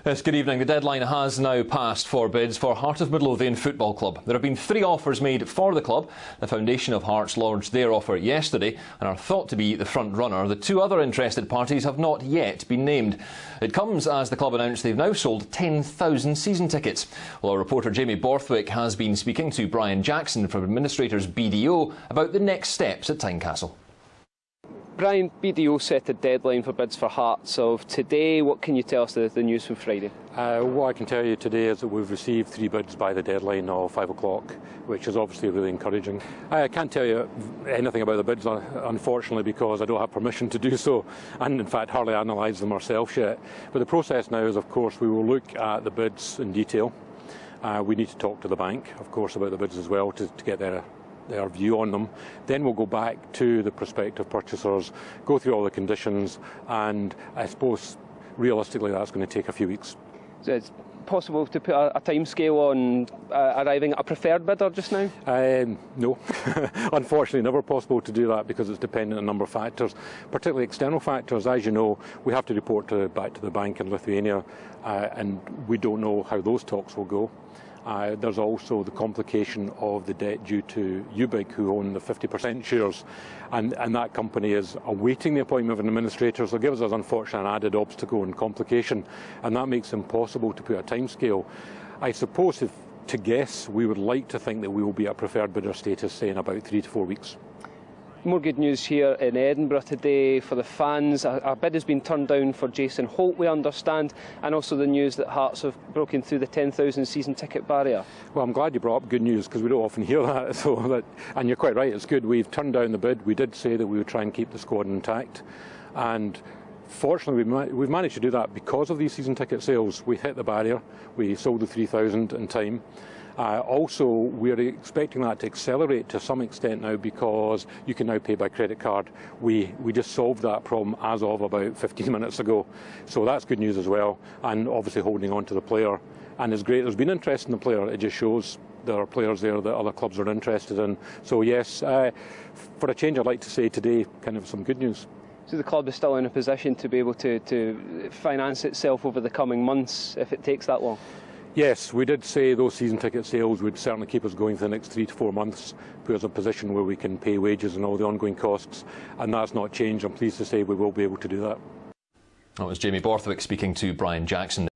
Yes, good evening. The deadline has now passed for bids for Heart of Midlothian Football Club. There have been 3 offers made for the club. The foundation of Hearts lodged their offer yesterday and are thought to be the front runner. The 2 other interested parties have not yet been named. It comes as the club announced they've now sold 10,000 season tickets. Well, our reporter Jamie Borthwick has been speaking to Brian Jackson from Administrators BDO about the next steps at Tynecastle. Brian, BDO set a deadline for bids for Hearts of today. What can you tell us the news from Friday? What I can tell you today is that we've received 3 bids by the deadline of 5 o'clock, which is obviously really encouraging. I can't tell you anything about the bids, unfortunately, because I don't have permission to do so, and in fact hardly analysed them ourselves yet. But the process now is, of course, we will look at the bids in detail. We need to talk to the bank, of course, about the bids as well to get their view on them. Then we'll go back to the prospective purchasers, go through all the conditions, and I suppose realistically that's going to take a few weeks. So it's possible to put a time scale on arriving at a preferred bidder just now? No, unfortunately never possible to do that because it's dependent on a number of factors, particularly external factors. As you know, we have to report back to the bank in Lithuania, and we don't know how those talks will go. There's also the complication of the debt due to UBIG, who own the 50% shares, and that company is awaiting the appointment of an administrator, so it gives us unfortunately an added obstacle and complication, and that makes it impossible to put a timescale. I suppose, if to guess, we would like to think that we will be at preferred bidder status, say, in about 3 to 4 weeks. More good news here in Edinburgh today for the fans. A bid has been turned down for Jason Holt, we understand, and also the news that Hearts have broken through the 10,000 season ticket barrier. Well, I'm glad you brought up good news because we don't often hear that. And you're quite right, it's good. We've turned down the bid. We did say that we would try and keep the squad intact, and fortunately we've managed to do that because of these season ticket sales. We hit the barrier. We sold the 3,000 in time. Also, we're expecting that to accelerate to some extent now because you can now pay by credit card. We just solved that problem as of about 15 minutes ago. So that's good news as well, and obviously holding on to the player. And it's great, there's been interest in the player. It just shows there are players there that other clubs are interested in. So yes, for a change, I'd like to say today kind of some good news. So the club is still in a position to be able to finance itself over the coming months if it takes that long? Yes, we did say those season ticket sales would certainly keep us going for the next 3 to 4 months, put us in a position where we can pay wages and all the ongoing costs, and that's not changed. I'm pleased to say we will be able to do that. That was Jamie Borthwick speaking to Brian Jackson.